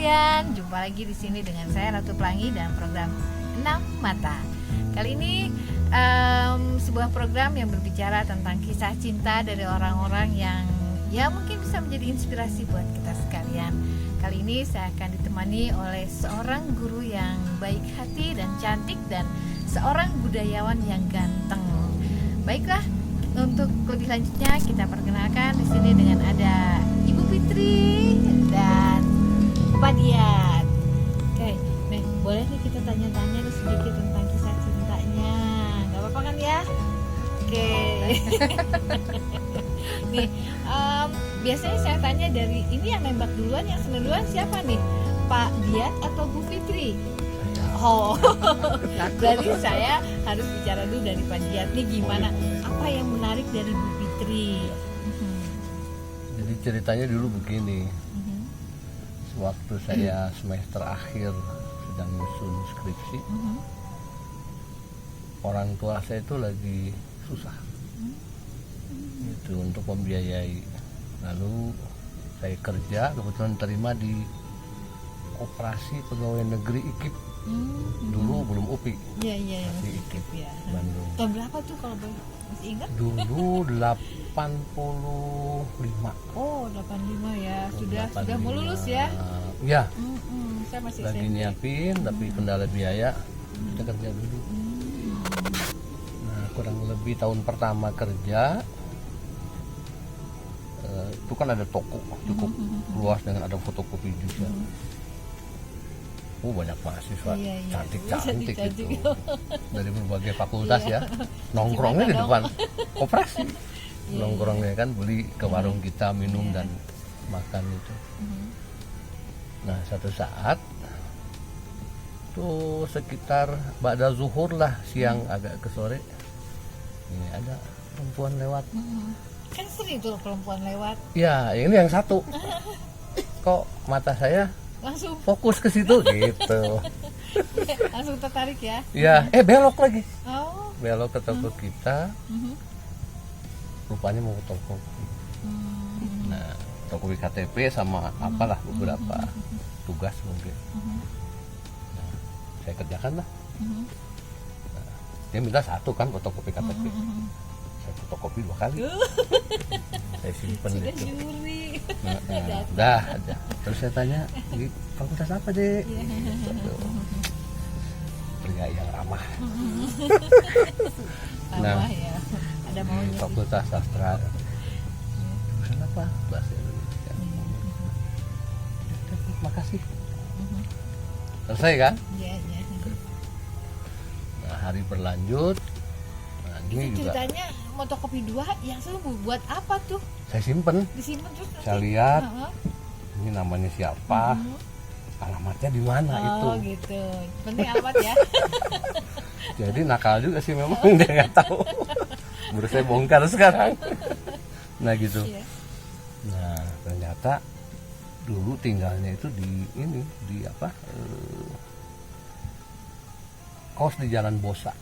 sekalian, jumpa lagi di sini dengan saya Ratu Pelangi dan program 6 Mata. Kali ini sebuah program yang berbicara tentang kisah cinta dari orang-orang yang ya mungkin bisa menjadi inspirasi buat kita sekalian. Kali ini saya akan ditemani oleh seorang guru yang baik hati dan cantik dan seorang budayawan yang ganteng. Baiklah, untuk lebih lanjutnya kita perkenalkan di sini dengan ada Ibu Fitri dan Pak Dian. Oke, nih boleh nih kita tanya-tanya nih sedikit tentang kisah cintanya. Gak apa-apa kan ya? Oke. Nih, biasanya saya tanya dari ini yang nembak duluan, yang seneng duluan siapa nih? Pak Dian atau Bu Fitri? Oh, berarti saya harus bicara dulu dari Pak Dian. Nih gimana? Apa yang menarik dari Bu Fitri? Jadi ceritanya dulu begini. Waktu saya semester akhir sedang nyusun skripsi, orang tua saya itu lagi susah itu untuk membiayai. Lalu saya kerja, kebetulan terima di Koperasi Pegawai Negeri IKIP. Dulu belum UPI. Iya, masih IKIP ya. Bandung. Tahun berapa tuh kalau masih ingat? Dulu 85. Oh, 85 ya. Sudah 85. mau lulus ya? Ya. Saya masih Lagi SMP. nyiapin tapi kendala biaya. Kita kerja dulu. Nah, kurang lebih tahun pertama kerja itu kan ada toko cukup luas dengan ada fotokopi juga. Banyak mahasiswa cantik-cantik gitu dari berbagai fakultas ya, nongkrongnya di depan Koperasi. Nongkrongnya kan beli ke warung kita minum dan makan itu. Nah, satu saat tuh sekitar ba'da zuhur lah, siang agak ke sore, ini ada perempuan lewat. Kan sering tuh perempuan lewat. Ya, ini yang satu. Kok mata saya Langsung fokus ke situ gitu. langsung tertarik ya. Ya, belok lagi. Oh. Belok ke toko kita. Rupanya mau ke toko. Nah, toko KTP sama apalah beberapa tugas mungkin. Nah, saya kerjakan lah. Nah, dia minta satu kan fotokopi KTP. Saya fotokopi 2 kali. Saya simpen Sudah itu. juri. Dah. Terus saya tanya, "Di fakultas apa, Dek?" Pria yang ramah. Nah, ya. Ada maunya. Fakultas Sastra. Jurusan apa? Bahasa Indonesia. Makasih. Selesai kan? Iya. Nah, hari berlanjut. Nah, ini Itu juga ceritanya fotokopi 2 yang saya buat apa tuh? saya simpen. Disimpan terus nanti. Saya lihat ini namanya siapa, alamatnya di mana itu. Oh gitu, penting alamat ya. Jadi nakal juga sih memang dia nggak tahu. Baru saya bongkar sekarang. Nah gitu. Iya. Nah ternyata dulu tinggalnya itu di apa? Kos di Jalan Bosa.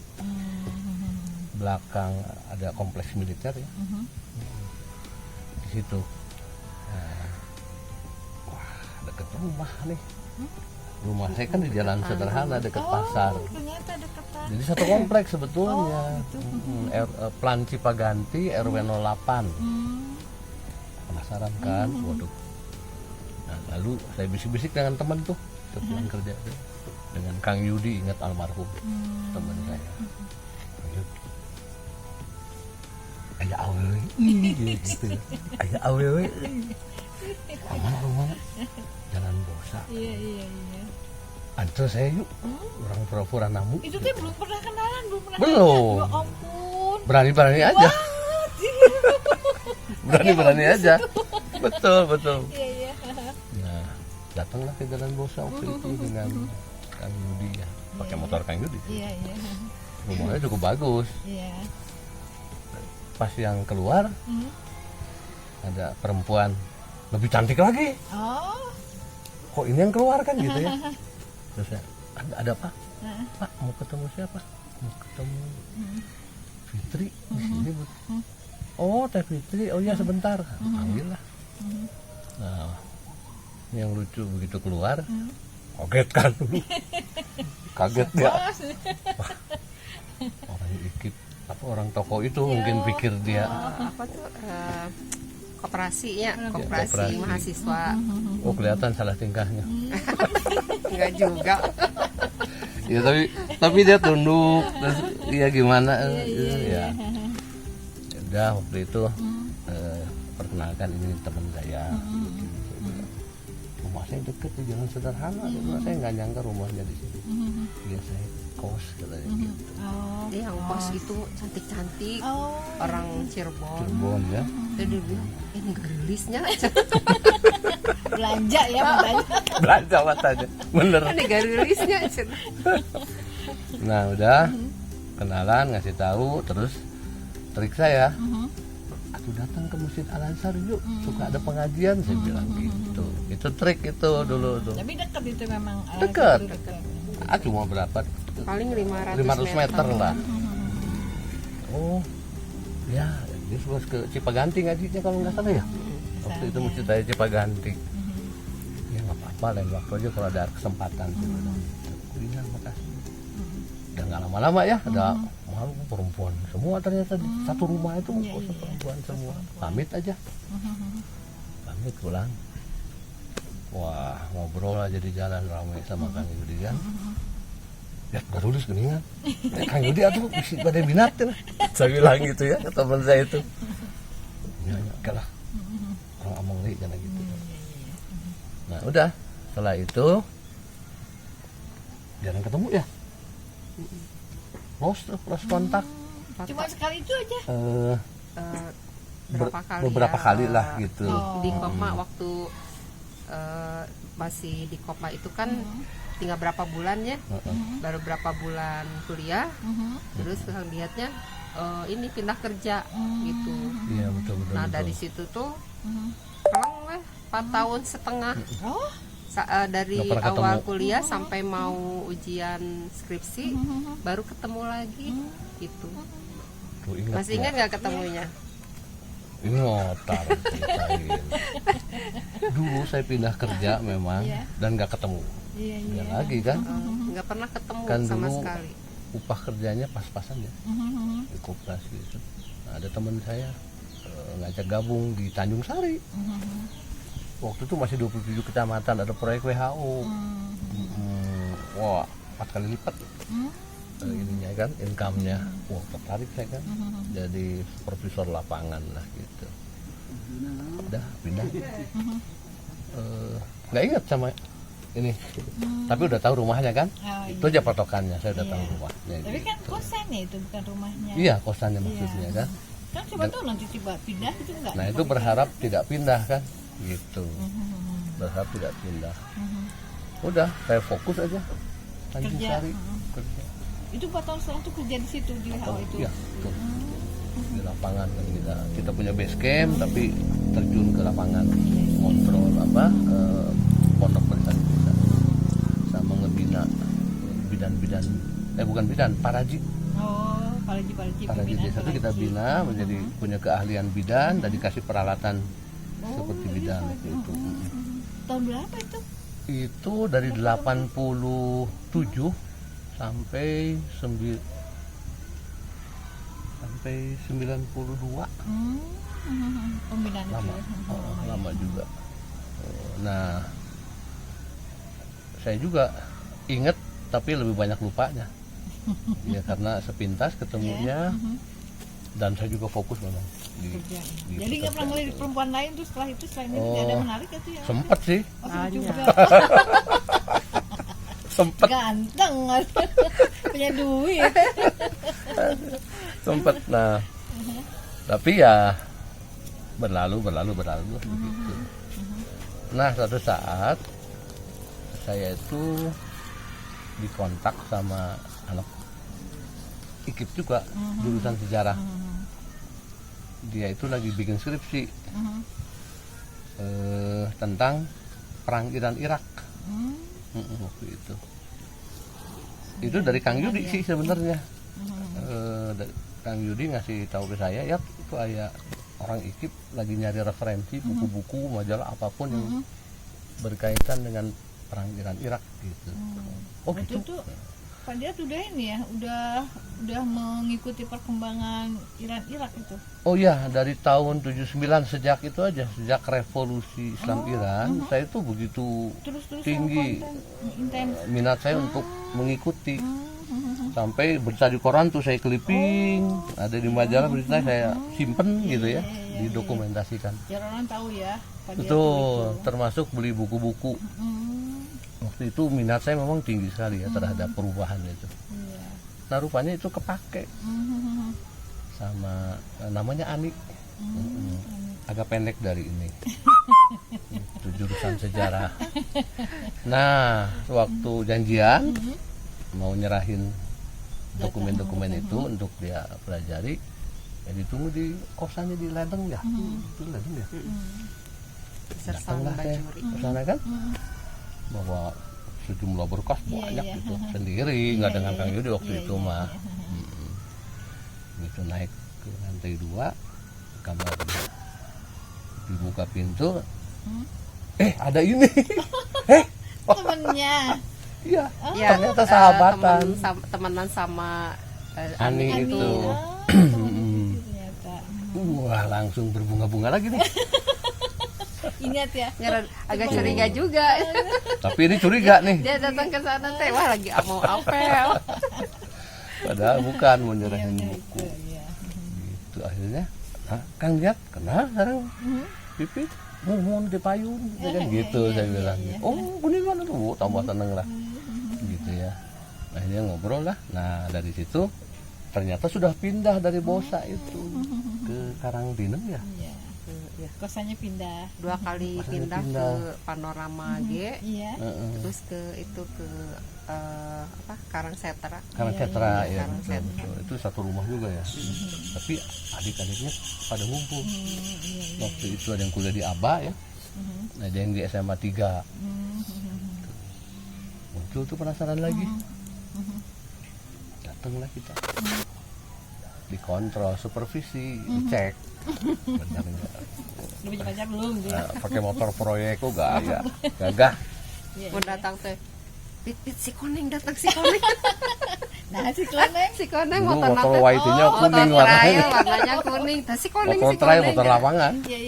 Belakang ada kompleks militer ya. Di situ. Nah, wah, deket rumah nih. Rumah saya kan di jalan sederhana dekat pasar. Ternyata deketan. Jadi satu kompleks sebetulnya. Oh, gitu. Plan Cipaganti RW 08. Penasaran kan? Waduh. Nah, lalu saya bisik-bisik dengan teman tuh, pulang kerja tuh. Dengan Kang Yudi, ingat almarhum teman saya. Kang Yudi. Ayah awewe gitu. Ayah awewe. Mana rumahnya? Jalan Bosa. Iya. Antar saya yuk. Orang pura-pura namu. Itu tuh belum pernah kenalan, belum pernah. Belum. Ya ampun. Berani-berani aja. Berani-berani aja. Betul. Iya. Nah, datanglah ke Jalan Bosa waktu itu dengan Kang Yudi ya. Pakai motor Kang Yudi. Iya. Rumahnya cukup bagus. Iya. Pas yang keluar ada perempuan lebih cantik lagi. Oh. Kok ini yang keluar kan gitu ya. Terus saya, ada apa? Pak, mau ketemu siapa? Mau ketemu Fitri di sini, Bu. Oh, Teh Fitri. Oh iya sebentar. Panggil lah. Nah, Yang lucu begitu keluar, kaget kan. Kaget dia. Orang IKIP apa orang toko itu mungkin pikir dia apa tuh koperasi ya, koperasi Koperasi. mahasiswa. oh kelihatan salah tingkahnya. Enggak juga. Ya tapi dia tunduk terus ya gimana ya. Ya udah waktu itu perkenalkan ini teman saya. Rumah saya deket di Jalan Sederhana. Saya nggak nyangka rumahnya di sini. Dia saya kos katanya gitu. Yang kos itu cantik-cantik, orang Cirebon. Cirebon ya. Terus dia bilang, ini gelisnya. Belanja ya matanya. Belanja matanya. Bener. Ini gelisnya. Nah udah kenalan ngasih tahu terus trik saya. Aku datang ke Masjid Al Azhar yuk, suka ada pengajian saya bilang gitu. Itu trik itu dulu tuh. Tapi dekat itu memang. Dekat. itu dekat. Cuma berapa? Paling 500 meter lah. Oh, ya, dia suka ke Cipaganti ngajinya kalau nggak salah ya. Waktu itu mesti saya Cipaganti. Ya nggak apa-apa, lain waktu aja kalau ada kesempatan. Iya, makasih. Udah nggak lama-lama ya, ada malu perempuan semua ternyata di satu rumah itu perempuan semua. Pamit aja. Pamit pulang. Wah, ngobrol aja di jalan ramai sama Kang Yudi kan. Ya baru lulus geningan. Kang Yudi atuh bisi bade minat lah. Saya bilang gitu ya ke teman saya itu. Ya, kalah. Orang among deui kana gitu. Nah, udah. Setelah itu jarang ketemu ya. Lost kontak. Cuma sekali itu aja. Berapa kali lah gitu. Di Koma waktu masih di Koma itu kan tinggal berapa bulan ya, baru berapa bulan kuliah, terus lihatnya ini pindah kerja gitu. Iya betul. Nah betul. dari situ tuh kelang lah 4 tahun setengah. Dari Nggak pernah awal ketemu. kuliah sampai mau ujian skripsi baru ketemu lagi gitu. Tuh, ingat Masih ingat nggak ketemunya? Ngotar ceritain. Dulu saya pindah kerja memang dan nggak ketemu. Nggak lagi kan? Nggak pernah ketemu Kan sama dulu sekali. upah kerjanya pas-pasan ya di koperasi itu. Nah, ada teman saya ngajak gabung di Tanjung Sari. Waktu itu masih 27 kecamatan, ada proyek WHO. Wah, 4 kali lipat ininya kan, income-nya. Wah, tertarik saya kan. Jadi supervisor lapangan lah gitu. Udah pindah. Nggak ingat sama ini. Tapi udah tahu rumahnya kan? Itu aja patokannya, saya udah tahu rumahnya. Tapi kan gitu. kosannya itu bukan rumahnya. Iya, kosannya maksudnya kan. Kan coba tuh nanti tiba pindah itu enggak. Nah, itu berharap tidak pindah kan? Gitu. Berharap tidak pindah. Udah, saya fokus aja. Tanjung Kerja. Sari. Kerja. Itu 4 tahun setelah tuh kerja di situ di WHO itu. Iya, betul. Di lapangan kan kita punya base camp tapi terjun ke lapangan kontrol pondok pelita desa sama ngebina bidan-bidan bukan bidan, paraji desa itu kita bina menjadi punya keahlian bidan dan dikasih peralatan seperti bidan itu. Tahun berapa itu? Itu dari 87 sampai 92. Pembinaan Lama, lama juga. Nah, saya juga inget tapi lebih banyak lupanya. Ya karena sepintas ketemunya dan saya juga fokus memang di Jadi nggak pernah ngelirik perempuan lain tuh setelah itu selain itu nggak ada menarik itu ya? Sempet sih, juga. sempet Ganteng, punya duit. sempet. Nah, tapi ya berlalu begitu. Nah, suatu saat saya itu dikontak sama anak IKIP juga, jurusan sejarah. Dia itu lagi bikin skripsi tentang perang Iran-Irak. Waktu itu dari Kang Yudi sih sebenarnya. Kang Yudi ngasih tahu ke saya, ya itu ada orang IKIP lagi nyari referensi buku-buku, majalah apapun yang berkaitan dengan perang Iran Irak gitu. Oh Berarti gitu. tuh Pak Diat udah ini ya, udah mengikuti perkembangan Iran Irak itu. Oh iya, dari tahun 79 sejak itu aja, sejak revolusi Islam Iran, saya tuh begitu Terus tinggi intens. minat saya untuk mengikuti. Sampai berita di koran tuh saya clipping, ada di majalah berita saya simpen gitu ya, didokumentasikan. Biar orang tahu ya Pak Diat Itu itu. termasuk beli buku-buku. Waktu itu minat saya memang tinggi sekali ya terhadap perubahan itu. Iya. Nah rupanya itu kepake sama namanya Anik. Agak pendek dari ini. Itu jurusan sejarah. Nah waktu janjian mau nyerahin dokumen-dokumen itu untuk dia pelajari, ya ditunggu di kosannya di Ledeng ya. Itu Ledeng ya. Datanglah saya ke sana kan, bawa sejumlah berkas banyak gitu sendiri, nggak dengan Kang Yudi waktu itu mah. Gitu naik ke lantai 2 kamar dia, dibuka pintu, ada ini, Temennya. iya, Ya, ternyata sahabatan. temenan sama Ani itu. Ternyata. Wah langsung berbunga-bunga lagi nih. Ingat ya. agak curiga juga. Tapi ini curiga nih. Dia datang ke sana teh, wah lagi mau apel. Padahal bukan mau nyerahin buku. Iya. Gitu akhirnya, Kang lihat, kenal sekarang pipit, muhun di payun, kan gitu saya bilang. Oh, kuningan tuh, tambah seneng lah. Gitu ya. Akhirnya ngobrol lah. Nah dari situ ternyata sudah pindah dari Bosa itu ke Karangdinem ya. Iya. Kosannya pindah. 2 kali Kosannya pindah pindah. ke Panorama G, Iya. terus ke Karangsetra. Karangsetra ya. Karangsetra. Betul. Itu satu rumah juga ya. Tapi adik-adiknya pada ngumpul. Waktu itu ada yang kuliah di ABA ya. Ada yang di SMA 3. Muncul tuh penasaran lagi. Datanglah kita. Dikontrol, supervisi, dicek. Benar enggak? Udah punya pacar belum gitu ya? Pakai motor proyek kok gaya. Gagah. Iya, Mau datang teh, Pit si Koneng datang si Koneng. Nah, si Koneng. Si Koneng Dulu motor motor nate. white-nya Oh, kuning motor warnanya. trail, warnanya kuning. Tah si Koneng Motor si trail, Koneng. motor lapangan. Iya.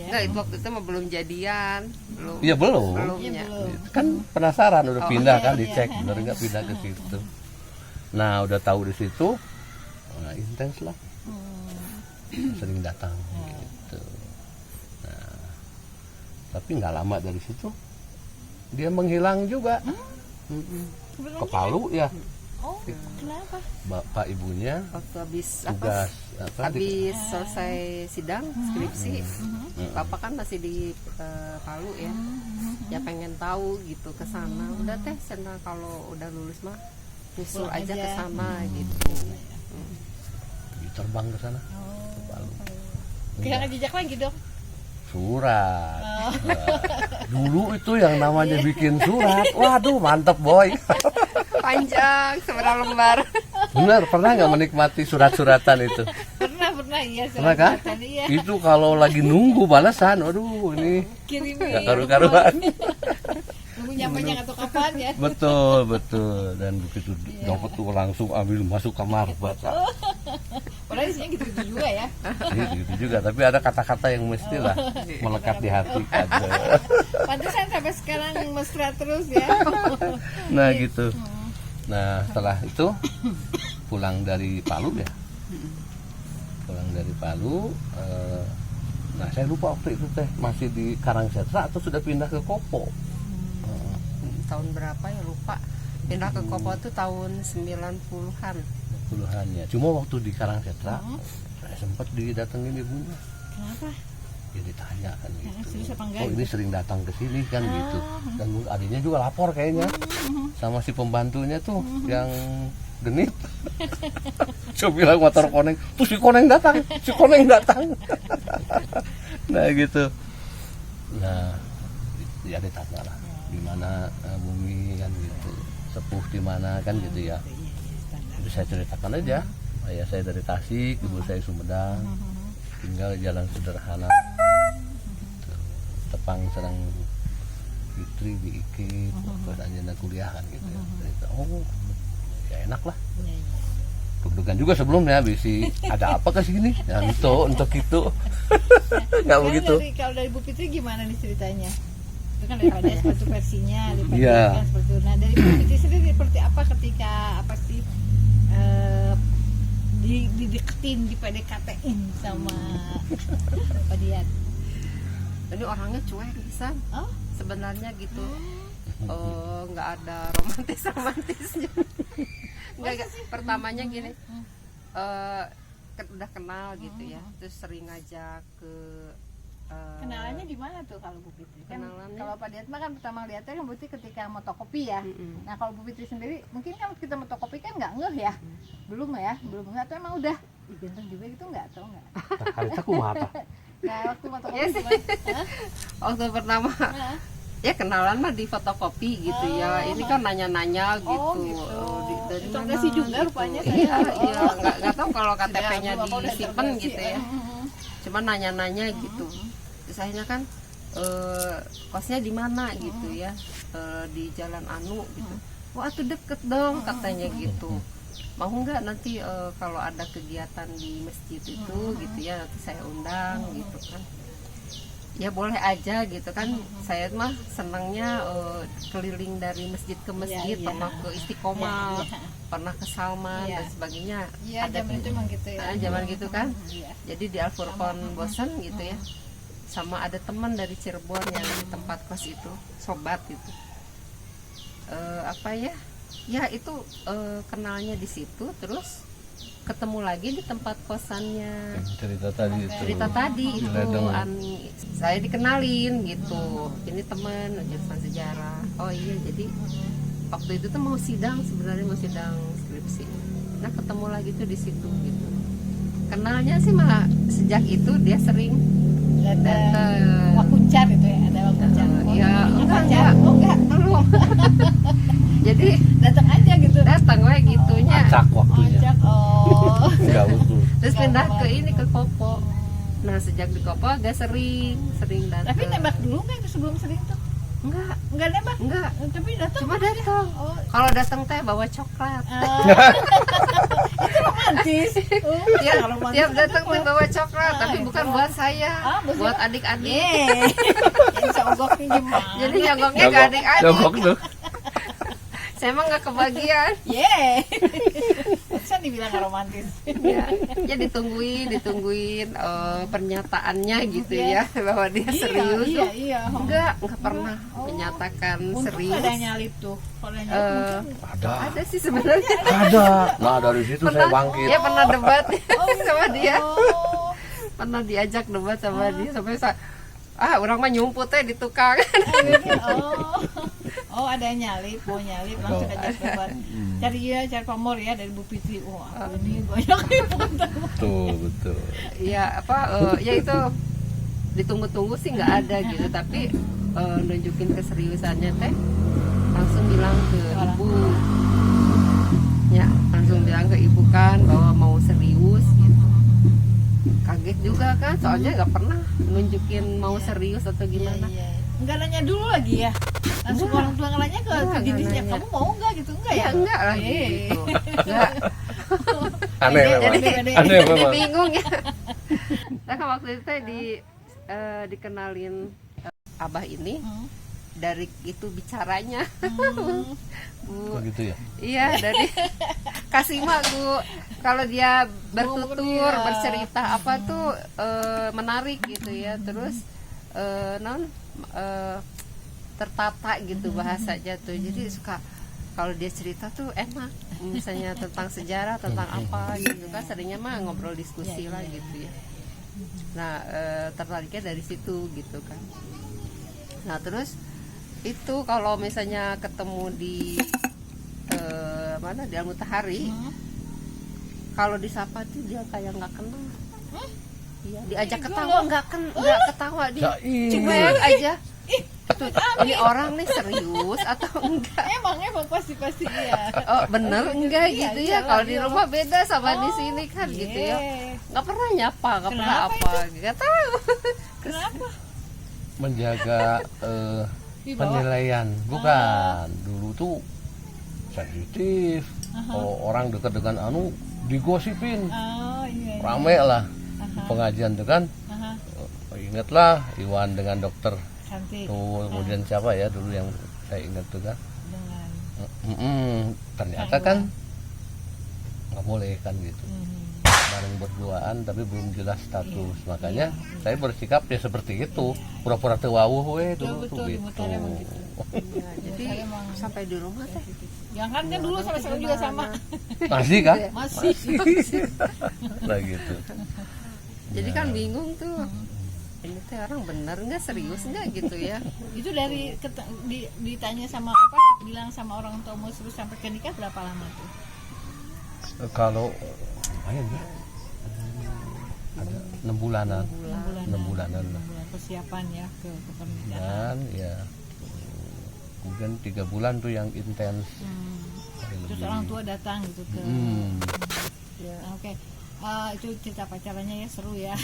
Enggak, itu waktu itu mah belum jadian. Belum. Iya belum. Belumnya. Kan penasaran udah pindah kan iya, dicek bener nggak pindah ke situ. Nah udah tahu di situ, nah, intens lah, sering datang gitu. Nah, tapi nggak lama dari situ dia menghilang juga. Ke Palu ya, Oh, kenapa? bapak ibunya Waktu habis tugas apa di habis selesai sidang skripsi, Bapak kan masih di Palu ya. Ya pengen tahu gitu ke sana. Udah teh, senang kalau udah lulus mah nyusul Pulang aja aja. ke sana gitu. terbang ke sana ke Palu. Kehilangan jejak lagi dong. Surat. Nah, dulu itu yang namanya bikin surat, waduh mantep boy. Panjang seberapa lembar. Bener, pernah nggak menikmati surat-suratan itu? Pernah iya. Pernah kan? Iya. Itu kalau lagi nunggu balasan, waduh ini Kirim nggak karu-karuan. Nunggu nyampainya atau kapan ya? Betul. Dan begitu dapat tuh langsung ambil masuk kamar baca. Padahal isinya gitu-gitu juga ya. Gitu juga, tapi ada kata-kata yang mestilah melekat di hati aja. Pantesan sampai sekarang mesra terus ya. Nah gitu. Nah setelah itu pulang dari Palu ya. Pulang dari Palu. Nah saya lupa waktu itu teh masih di Karangsetra atau sudah pindah ke Kopo. Tahun berapa ya lupa. Pindah ke Kopo itu tahun 90-an. Puluhannya. Cuma waktu di Karangsetra saya sempat didatengin ibunya. Kenapa? Ya ditanya kan gitu. Serius apa enggak? Oh ini sering datang ke sini kan gitu. Dan adiknya juga lapor kayaknya sama si pembantunya tuh yang genit. Saya bilang motor Koneng, tuh si Koneng datang. Nah gitu. Nah ya ditanya lah di mana bumi kan gitu, sepuh di mana kan gitu ya. Itu saya ceritakan aja, ayah saya dari Tasik, ibu saya Sumedang, tinggal jalan sederhana, Tepang Serang Fitri di IKIP pas anjana kuliah kan gitu ya. Cerita, oh ya enak lah. Deg-degan juga sebelumnya bisi ada apa ke sini ya untuk itu nggak begitu. Kalau dari Bu Fitri gimana nih ceritanya? Itu kan daripada seperti versinya, daripada Iya. kan seperti itu. Nah dari Bu Fitri sendiri seperti apa ketika apa sih dideketin, di PDKT-in sama Pak Dian? Jadi orangnya cuek bisa Oh, sebenarnya gitu. Nggak ada romantisnya. Nggak, pertamanya gini, udah kenal gitu ya, terus sering ngajak ke kenalannya di mana tuh kalau Bu Fitri? Kan Kenalannya? kalau Pak Dian mah kan pertama lihatnya kan berarti ketika motokopi ya. Nah kalau Bu Fitri sendiri mungkin kan kita motokopi kan nggak ngeh ya, belum nggak atau emang udah ganteng juga gitu nggak atau nggak? Hari itu kumaha apa? Nah waktu motokopi Ya sih. gimana? Waktu pertama Hah? ya kenalan mah di fotokopi gitu ya. Ini kan nanya-nanya gitu. Oh, gitu. Dari Itu mana kasih juga gitu. rupanya Iya, saya. iya. Nggak tahu kalau KTP-nya Sudah, Bapak udah disimpan tergasi. gitu ya. Cuma nanya-nanya gitu. Terus akhirnya kan kosnya di mana gitu ya, di Jalan Anu gitu. Wah tuh deket dong katanya gitu. Mau nggak nanti kalau ada kegiatan di masjid itu gitu ya, nanti saya undang gitu kan. Ya boleh aja gitu kan. Saya mah senangnya keliling dari masjid ke masjid, Iya, iya. pernah ke Istiqomah, Iya, iya. pernah ke Salman Iya. dan sebagainya. Iya Ada zaman itu emang gitu ya. zaman gitu kan. Iya. Jadi di Al Furqon bosan gitu ya. Sama ada teman dari Cirebon yang di tempat kos itu, sobat gitu. Apa ya? Ya itu kenalnya di situ, terus ketemu lagi di tempat kosannya. Cerita tadi itu. Cerita tadi Di itu ladang. saya dikenalin gitu. Ini teman jurusan sejarah. Oh iya, jadi waktu itu tuh mau sidang, sebenarnya mau sidang skripsi. Nah ketemu lagi tuh di situ gitu. Kenalnya sih malah sejak itu dia sering Ada datang. wakuncar itu ya, ada wakuncar. Ya, Wakuncar. enggak, oh enggak, belum. Jadi Datang aja gitu. datang we gitunya. Acak waktunya. Ngajak, oh. Enggak betul. Terus pindah ke ini ke Kopo. Nah sejak di Kopo agak sering datang. Tapi nembak dulu nggak itu sebelum sering tuh? Nggak nembak. Enggak, Tapi datang. cuma datang. Oh, Kalau datang teh bawa coklat. itu romantis. Oh, Tiap, kalau romantis tiap kan datang itu tuh bawa coklat, Ah, tapi itu. bukan buat saya, buat siapa? adik-adik. Yeay. Yang sogoknya gimana? Jadi nyogoknya ke adik-adik. Jogok tuh. Saya emang nggak kebagian. Yeay. Bisa dibilang nggak romantis. Ya ditungguin pernyataannya gitu Iya. ya bahwa dia serius. Iya. Enggak pernah Oh. menyatakan Untung serius. ada nyalip tuh. Kalau yang nyalip mungkin Ada. Ada sih sebenarnya. Ada. Nah dari situ saya bangkit. Ya pernah debat sama dia. Oh. Pernah diajak debat sama dia sampai orang mah nyumput di tukang. Oh ada yang nyalip, mau nyalip langsung aja debat. Cari pamor ya dari Bu Fitri. Wah ini banyak Betul. Ya ya itu ditunggu-tunggu sih nggak ada gitu, tapi nunjukin keseriusannya teh langsung bilang ke ibu. Ya langsung bilang ke ibu kan bahwa mau serius gitu. Kaget juga kan, soalnya nggak pernah nunjukin mau serius atau gimana. Iya. Enggak nanya dulu lagi ya. Langsung orang tua nanya ke Enggak jenisnya, nanya. kamu mau enggak gitu? Enggak ya? Ya enggak lagi gitu. Enggak. Aneh Jadi memang. Aneh jadi memang. bingung ya. Nah kan waktu itu saya dikenalin abah ini dari itu bicaranya. Bu, Kok gitu ya? iya dari kasih mak Bu, kalau dia bertutur dia. bercerita apa tuh menarik gitu ya, terus tertata gitu bahasanya tuh, jadi suka kalau dia cerita tuh enak, misalnya tentang sejarah tentang apa gitu kan, seringnya mah ngobrol diskusi lah gitu ya. Nah tertariknya dari situ gitu kan. Nah terus itu kalau misalnya ketemu di mana di Al-Mutahari, kalau disapa tuh dia kayak nggak kenal. Iya, diajak ketawa nggak ketawa, dia cuek aja. Tuh, ini orang nih serius atau enggak? Emang pasti iya. Oh bener enggak Iya, gitu ya, jelas, kalau di jelas. rumah beda sama di Oh, sini kan gitu ya. iya. Nggak pernah nyapa, nggak pernah Kenapa apa, nggak tahu. Kenapa? Menjaga Dibawa. penilaian bukan dulu tuh sensitif. Kalau orang dekat dengan anu digosipin, Oh iya. rame lah pengajian tuh kan. Ingatlah Iwan dengan dokter Cantik tuh, kemudian siapa ya dulu yang saya ingat tuh kan. dengan Ternyata kan nggak boleh kan gitu, bareng berduaan tapi belum jelas status. Makanya saya bersikap ya seperti itu, pura-pura tewawuh dulu tuh betul, di gitu. Mutara emang gitu. Ya, jadi Saya emang sampai di rumah teh yang kan dulu sampai sekarang juga sama. Masih kan? Masih. Nah gitu. jadi kan bingung tuh. Ini teh orang bener nggak, serius nggak gitu ya. Itu dari ditanya sama apa, bilang sama orang tua mau suruh sampai ke nikah berapa lama tuh? Kalau lumayan ya, ada 6 bulanan, 6 bulanan lah. 6 bulan persiapan ya ke pernikahan. Dan ya kemudian 3 bulan tuh yang intens. Terus orang tua datang gitu ke. Ya. Oke. Itu cerita pacarannya ya seru ya.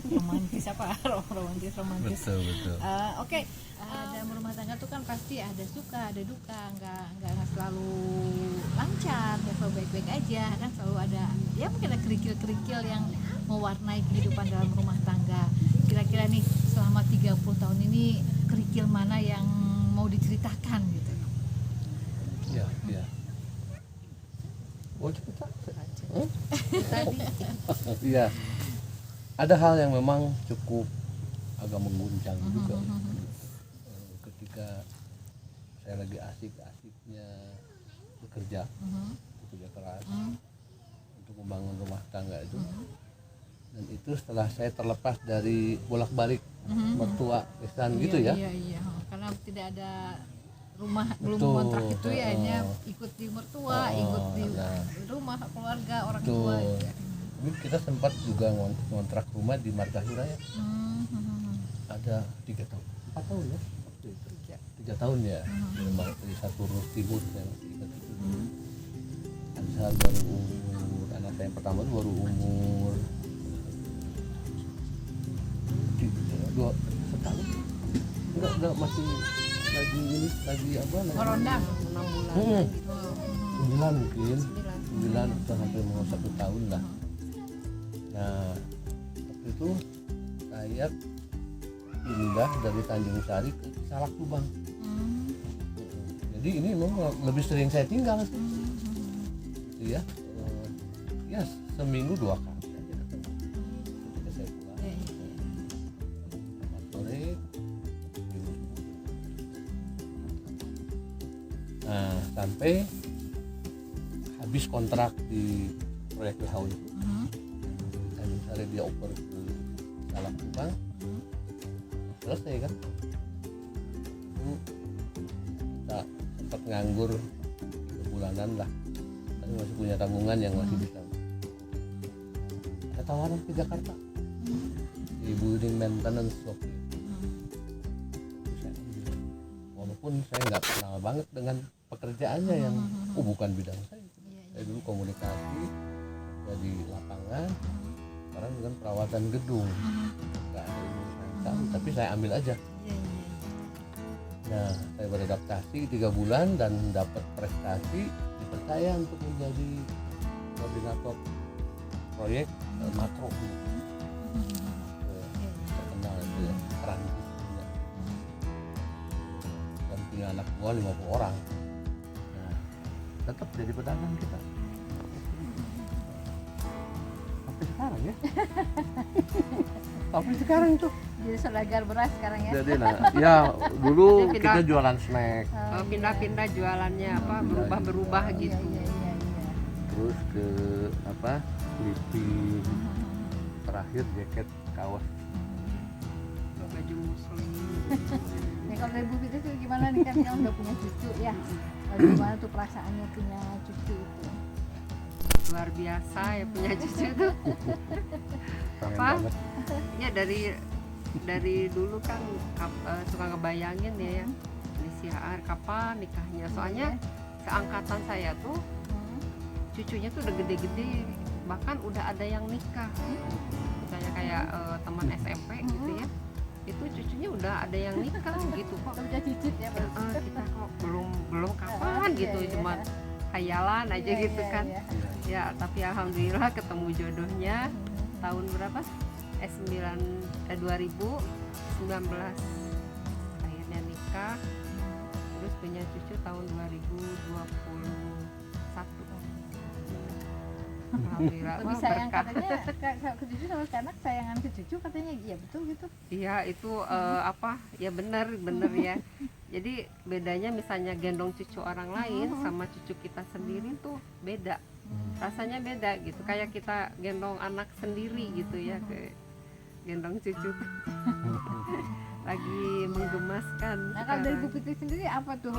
Romantis apa? Romantis. Betul. Oke. Dalam rumah tangga tuh kan pasti ada suka, ada duka, nggak selalu lancar, nggak selalu baik-baik aja, kan selalu ada ya mungkin ada kerikil-kerikil yang mewarnai kehidupan dalam rumah tangga. Kira-kira nih selama 30 tahun ini kerikil mana yang mau diceritakan gitu? Ya. Oh cerita. Tadi Iya. Ada hal yang memang cukup agak mengguncang juga. Ketika saya lagi asik-asiknya bekerja keras untuk membangun rumah tangga itu, dan itu setelah saya terlepas dari bolak-balik mertua istana gitu ya. Iya. Karena tidak ada rumah, belum Betul. kontrak itu ya, hanya ikut di mertua, ikut di rumah keluarga orang tua. Betul. Gitu. Ini kita sempat juga ngontrak rumah di Margahura ya. Ada 3 tahun, 4 tahun ya. 3 tahun ya. Di satu Rus Timur saya masih ingat itu. Ansar baru umur, anak saya yang pertama itu baru umur 2 setahun. Enggak masih lagi ini, lagi apa namanya? Merondang. 6 bulan. 9 mungkin. 9 atau hampir mau 1 tahun lah. Nah, waktu itu saya pindah dari Tanjung Sari ke Salak Subang. Jadi ini memang lebih sering saya tinggal sih. Ya, ya seminggu 2 kali aja ketemu. Ketika saya pulang, selamat sore, minggu subuh. Nah, sampai habis kontrak di proyek WHO itu, Tanjung Sari dia oper ke Salak Subang, selesai kan. Kita sempat nganggur 3 bulanan lah, tapi masih punya tabungan yang masih bisa. Ada tawaran ke Jakarta di building maintenance waktu itu. Saya ambil. Walaupun saya nggak kenal banget dengan pekerjaannya yang bukan bidang saya. Saya dulu komunikasi ya di lapangan, sekarang dengan perawatan gedung. Nggak ada ilmu saya tahu, tapi saya ambil aja. Nah, saya beradaptasi 3 bulan dan dapat prestasi, dipercaya untuk menjadi koordinator proyek makro terkenal itu ya, Perancis punya. Dan punya anak buah 50 orang. Nah, tetap jadi pedagang kita sampai sekarang ya. Sampai sekarang tuh. Jadi saudagar beras sekarang ya. Jadi ya dulu Jadi kita jualan snack. Pindah-pindah jualannya apa, berubah-berubah gitu. Iya. Terus ke apa, sleeping, terakhir jaket kaos. Baju muslim. Ya kalau dari Bu Fitri itu gimana nih, kan kamu udah punya cucu ya. Gimana tuh perasaannya punya cucu itu? Luar biasa ya punya cucu tuh. Pengen Apa? banget. Ya dari dulu kan suka ngebayangin ya di siar kapan nikahnya. Soalnya seangkatan saya tuh cucunya tuh udah gede-gede, bahkan udah ada yang nikah. Misalnya kayak teman SMP gitu ya, itu cucunya udah ada yang nikah gitu kok. Udah cicit ya Mbak. Kita kok belum kapan gitu, Iya, cuma khayalan aja Iya, gitu iya, kan. iya. Ya tapi alhamdulillah ketemu jodohnya tahun berapa? 2019 akhirnya nikah, terus punya cucu tahun 2021. Alhamdulillah, Lebih wah, sayang berkah. katanya ke cucu sama ke anak, sayangan ke cucu katanya, iya betul gitu. Iya itu apa ya, bener ya. Jadi bedanya misalnya gendong cucu orang lain sama cucu kita sendiri tuh beda, rasanya beda gitu. Kayak kita gendong anak sendiri gitu ya, ke gendong cucu tuh lagi menggemaskan. Nah kalau dari Bu sekarang. Fitri sendiri apa tuh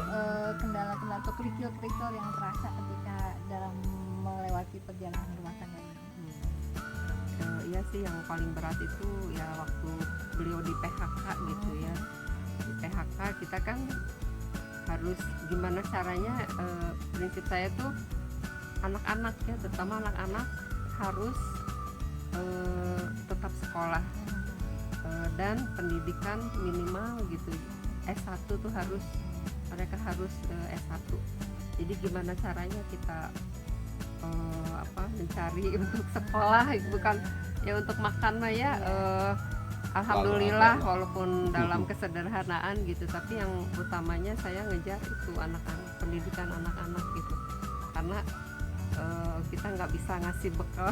kendala-kendala atau kerikil-kerikil yang terasa ketika dalam melewati perjalanan rumah tangga ini? Iya sih, yang paling berat itu ya waktu beliau di PHK gitu ya. Di PHK kita kan harus gimana caranya, prinsip saya tuh anak-anak ya, terutama anak-anak harus tetap sekolah, dan pendidikan minimal gitu, S1 tuh harus, mereka harus S1. Jadi gimana caranya kita mencari untuk sekolah, bukan ya untuk makan mah ya, alhamdulillah walaupun dalam kesederhanaan gitu, tapi yang utamanya saya ngejar itu anak-anak, pendidikan anak-anak gitu, karena kita nggak bisa ngasih bekal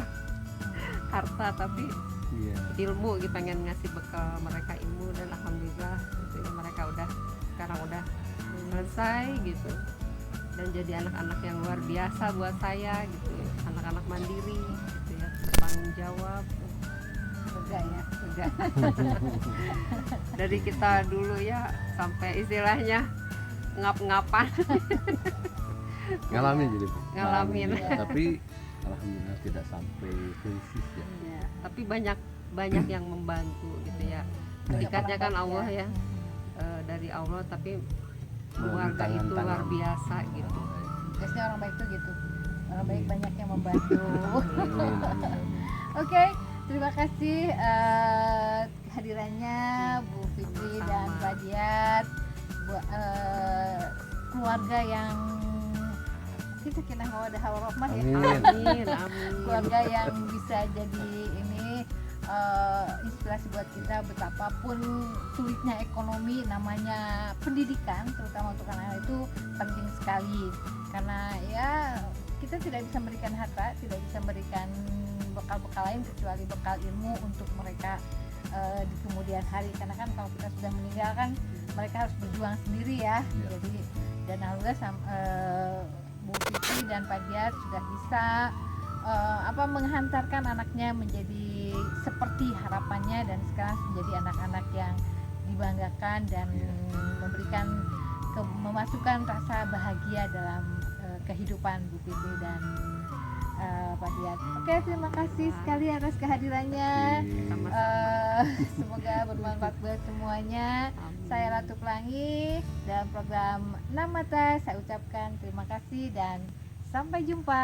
harta, tapi ilmu, gitu, pengen ngasih bekal mereka ilmu, dan alhamdulillah gitu ya, mereka sekarang udah selesai gitu, dan jadi anak-anak yang luar biasa buat saya gitu ya. Anak-anak mandiri gitu ya, bertanggung jawab, Lega ya. enggak. Dari kita dulu ya sampai istilahnya ngap-ngapan. Ngalamin jadi Bu. Ngalamin. Tapi alhamdulillah tidak sampai krisis ya. Iya. Tapi banyak yang membantu gitu ya. Berikatnya kan Allah ya, dari Allah, tapi keluarga Tangan-tangan. itu luar biasa gitu. Biasanya orang baik tuh gitu. Orang baik banyak yang membantu. Amin, amin. Oke, terima kasih kehadirannya Bu Fitri dan Sama-sama. Pak Diat, keluarga yang kita kena mawadah warahmah ya. Amin. Amin, amin. Keluarga yang bisa jadi ini inspirasi buat kita, betapapun sulitnya ekonomi, namanya pendidikan terutama untuk anak itu penting sekali, karena ya kita tidak bisa memberikan harta, tidak bisa memberikan bekal-bekal lain kecuali bekal ilmu untuk mereka di kemudian hari, karena kan kalau kita sudah meninggal kan mereka harus berjuang sendiri ya. Iya. Jadi dan alhamdulillah Bu Fitri dan Pak Diat sudah bisa menghantarkan anaknya menjadi seperti harapannya, dan sekarang menjadi anak-anak yang dibanggakan dan memberikan memasukkan rasa bahagia dalam kehidupan Bu Fitri dan Pak Diat. Oke, terima kasih sekali atas kehadirannya. Semoga bermanfaat buat semuanya. Amin. Saya Ratu Pelangi dalam program 6 Mata. Saya ucapkan terima kasih dan sampai jumpa.